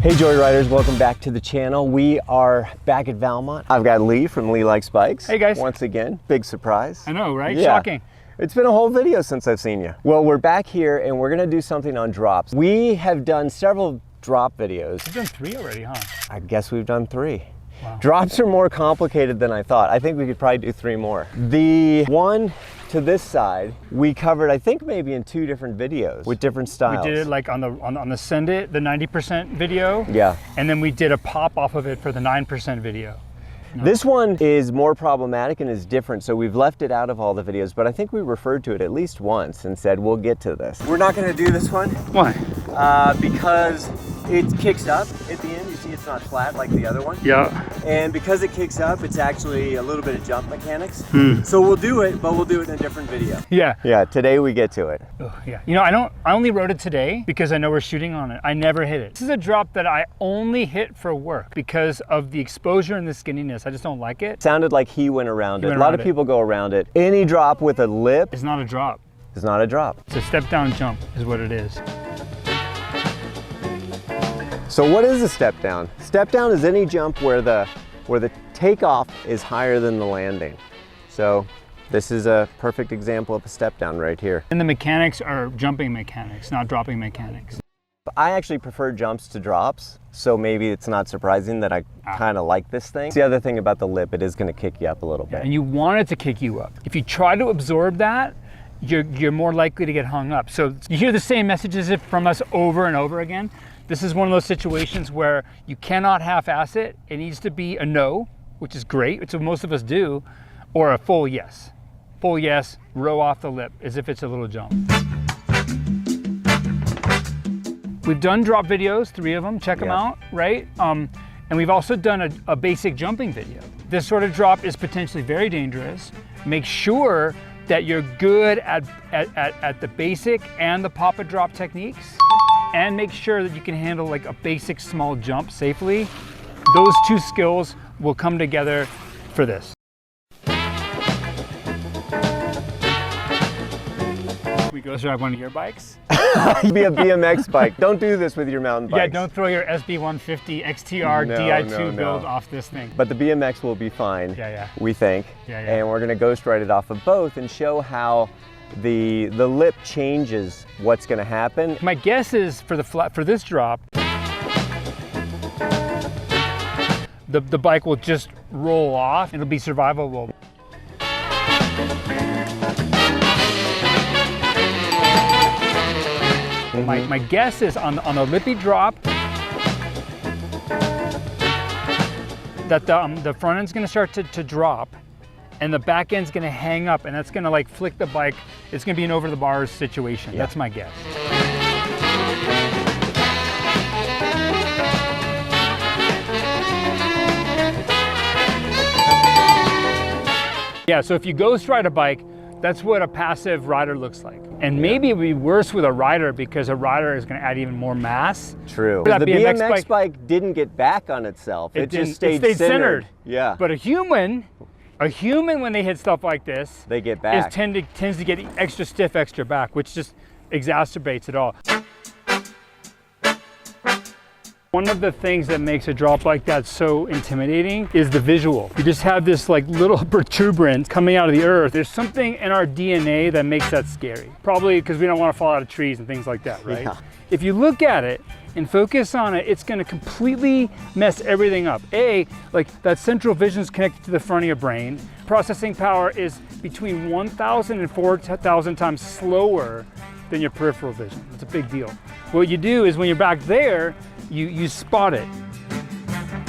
Hey Joyriders, welcome back to the channel. We are back at Valmont. I've got Lee from Lee Likes Bikes. Hey guys. Once again, big surprise. I know, right? Yeah. Shocking. It's been a whole video since I've seen you. Well, we're back here and we're gonna do something on drops. We have done several drop videos. We've done 3 already, huh? I guess we've done 3. Wow. Drops are more complicated than I thought. I think we could probably do 3 more. The one to this side, we covered, I think maybe in 2 different videos with different styles. We did it like on the Send It, the 90% video. Yeah. And then we did a pop off of it for the 9% video. This one is more problematic and is different, so we've left it out of all the videos, but I think we referred to it at least once and said, we'll get to this. We're not gonna do this one. Why? Because it kicks up at the end. You see it's not flat like the other one. Yeah. And because it kicks up, it's actually a little bit of jump mechanics. So we'll do it, but we'll do it in a different video. Yeah. Yeah, today we get to it. Oh, yeah. You know, I only rode it today because I know we're shooting on it. I never hit it. This is a drop that I only hit for work because of the exposure and the skinniness. I just don't like it. Sounded like he went around it. A lot of people go around it. Any drop with a lip is not a drop. Is not a drop. It's a step down jump is what it is. So what is a step down? Step down is any jump where the takeoff is higher than the landing. So this is a perfect example of a step down right here. And the mechanics are jumping mechanics, not dropping mechanics. I actually prefer jumps to drops, so maybe it's not surprising that I kind of like this thing. The other thing about the lip, it is going to kick you up a little bit. And you want it to kick you up. If you try to absorb that, you're more likely to get hung up. So you hear the same messages from us over and over again. This is one of those situations where you cannot half-ass it. It needs to be a no, which is great, which most of us do, or a full yes. Full yes, row off the lip as if it's a little jump. We've done drop videos, 3 of them, check them out, right? And we've also done a basic jumping video. This sort of drop is potentially very dangerous. Make sure that you're good at the basic and the pop and drop techniques, and make sure that you can handle like a basic small jump safely. Those 2 skills will come together for this. We go drive one of your bikes? Be a BMX bike. Don't do this with your mountain bikes. Yeah, don't throw your SB150 XTR Di2 build off this thing. But the BMX will be fine, we think. And we're gonna ghost ride it off of both and show how the lip changes what's gonna happen. My guess is for this drop, the bike will just roll off. It'll be survivable. My guess is on the lippy drop that the front end's gonna start to drop and the back end's gonna hang up, and that's gonna like flick the bike. It's gonna be an over the bars situation. That's my guess. Yeah, so if you ghost ride a bike, that's what a passive rider looks like. And maybe it would be worse with a rider because a rider is going to add even more mass. True. The BMX bike didn't get back on itself. It just stayed centered. Yeah. But a human when they hit stuff like this, they get back. Tends to get extra stiff, extra back, which just exacerbates it all. One of the things that makes a drop like that so intimidating is the visual. You just have this like little protuberance coming out of the earth. There's something in our DNA that makes that scary. Probably because we don't want to fall out of trees and things like that, right? Yeah. If you look at it and focus on it, it's going to completely mess everything up. Like that central vision is connected to the front of your brain. Processing power is between 1,000 and 4,000 times slower than your peripheral vision. It's a big deal. What you do is when you're back there, you spot it.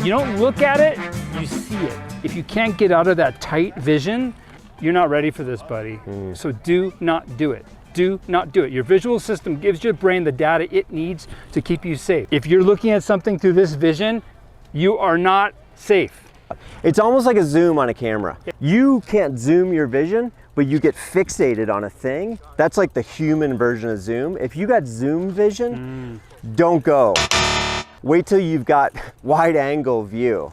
You don't look at it, you see it. If you can't get out of that tight vision, you're not ready for this, buddy. So do not do it. Do not do it. Your visual system gives your brain the data it needs to keep you safe. If you're looking at something through this vision, you are not safe. It's almost like a zoom on a camera. You can't zoom your vision, but you get fixated on a thing. That's like the human version of zoom. If you got zoom vision, don't go. Wait till you've got wide angle view.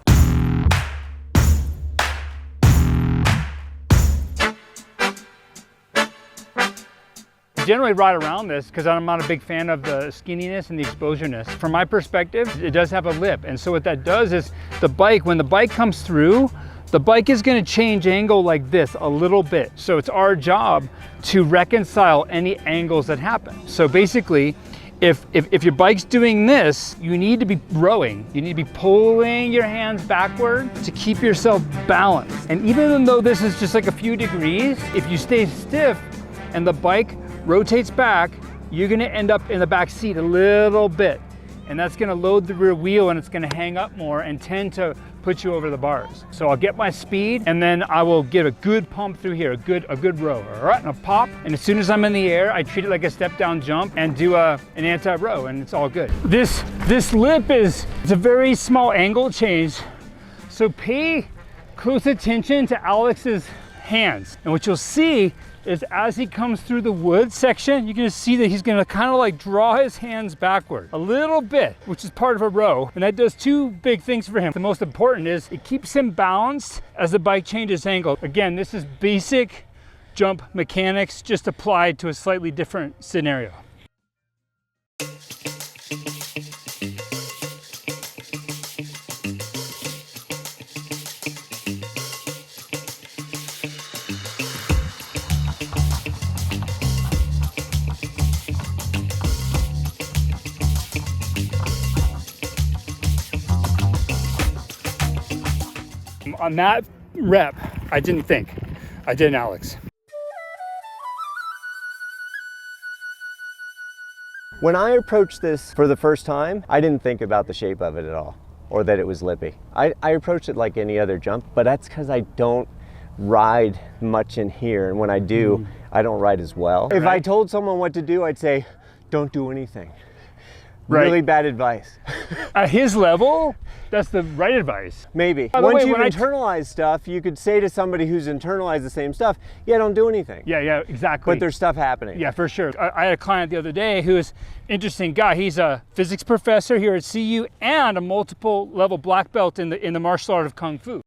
generally ride around this because I'm not a big fan of the skinniness and the exposureness. From my perspective, it does have a lip. And so what that does is the bike, when the bike comes through, the bike is going to change angle like this a little bit. So it's our job to reconcile any angles that happen. So basically, if your bike's doing this, you need to be rowing. You need to be pulling your hands backward to keep yourself balanced. And even though this is just like a few degrees, if you stay stiff and the bike rotates back, you're gonna end up in the back seat a little bit. And that's gonna load the rear wheel and it's gonna hang up more and tend to put you over the bars. So I'll get my speed and then I will get a good pump through here, a good row, all right? And a pop, and as soon as I'm in the air, I treat it like a step down jump and do an anti-row, and it's all good. This lip it's a very small angle change. So pay close attention to Alex's hands. And what you'll see is as he comes through the wood section, you're gonna see that he's gonna kind of like draw his hands backward a little bit, which is part of a row. And that does two big things for him. The most important is it keeps him balanced as the bike changes angle. Again, this is basic jump mechanics, just applied to a slightly different scenario. On that rep, I didn't think. I did an Alex. When I approached this for the first time, I didn't think about the shape of it at all, or that it was lippy. I approached it like any other jump, but that's because I don't ride much in here, and when I do, I don't ride as well. If I told someone what to do, I'd say, don't do anything. Right. Really bad advice. At his level, that's the right advice. Maybe. By the Once way, you've when internalized stuff, you could say to somebody who's internalized the same stuff, yeah, don't do anything. Yeah, exactly. But there's stuff happening. Yeah, for sure. I had a client the other day who is an interesting guy. He's a physics professor here at CU and a multiple level black belt in the martial art of Kung Fu.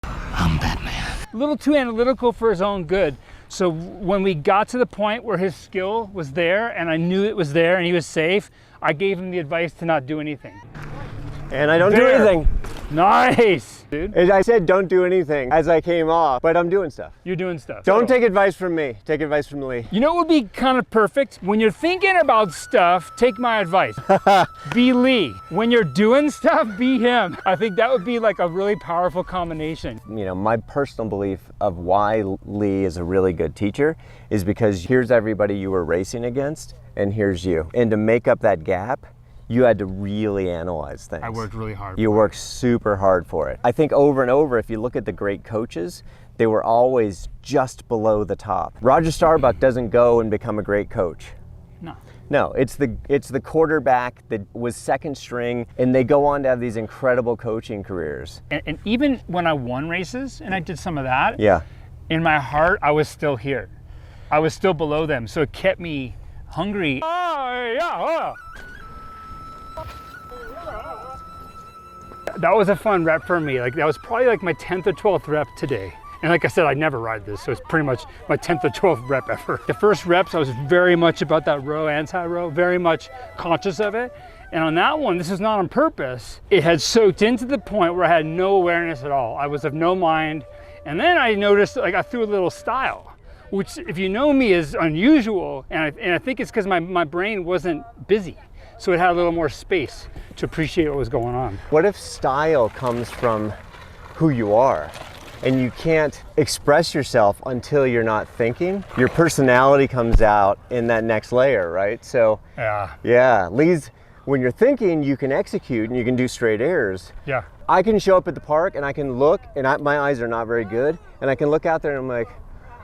I'm Batman. A little too analytical for his own good. So when we got to the point where his skill was there and I knew it was there and he was safe, I gave him the advice to not do anything. And I don't do anything. Nice, dude. I said don't do anything as I came off, but I'm doing stuff. You're doing stuff. Don't take advice from me. Take advice from Lee. You know what would be kind of perfect? When you're thinking about stuff, take my advice. Be Lee. When you're doing stuff, be him. I think that would be like a really powerful combination. You know, my personal belief of why Lee is a really good teacher is because here's everybody you were racing against, and here's you. And to make up that gap, you had to really analyze things. I worked really hard. You worked super hard for it. I think over and over, if you look at the great coaches, they were always just below the top. Roger Starbuck doesn't go and become a great coach. No, it's the quarterback that was second string, and they go on to have these incredible coaching careers. And even when I won races, and I did some of that, Yeah. in my heart, I was still here. I was still below them, so it kept me hungry. That was a fun rep for me. Like that was probably like my 10th or 12th rep today. And like I said, I never ride this, so it's pretty much my 10th or 12th rep ever. The first reps, I was very much about that row, anti-row, very much conscious of it. And on that one, this is not on purpose. It had soaked into the point where I had no awareness at all. I was of no mind. And then I noticed like I threw a little style, which if you know me is unusual. And I think it's because my brain wasn't busy. So it had a little more space to appreciate what was going on. What if style comes from who you are and you can't express yourself until you're not thinking? Your personality comes out in that next layer, right? So yeah, Lee's, when you're thinking, you can execute and you can do straight airs. Yeah. I can show up at the park and I can look, and my eyes are not very good, and I can look out there and I'm like,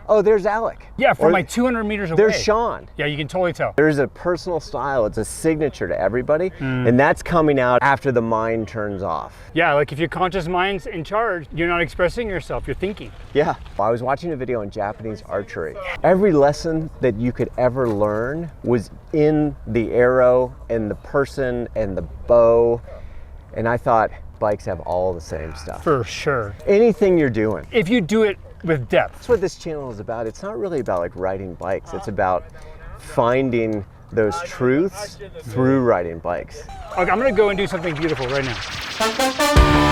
oh, there's Alec. Yeah, from Or like 200 meters away. there's Sean. Yeah, you can totally tell. There's a personal style, it's a signature to everybody, and that's coming out after the mind turns off. Yeah, like if your conscious mind's in charge, you're not expressing yourself, you're thinking. Yeah. I was watching a video on Japanese archery. Every lesson that you could ever learn was in the arrow and the person and the bow, and I thought bikes have all the same stuff. For sure. Anything you're doing. If you do it with depth. That's what this channel is about. It's not really about like riding bikes. It's about finding those truths through riding bikes. Okay, I'm gonna go and do something beautiful right now.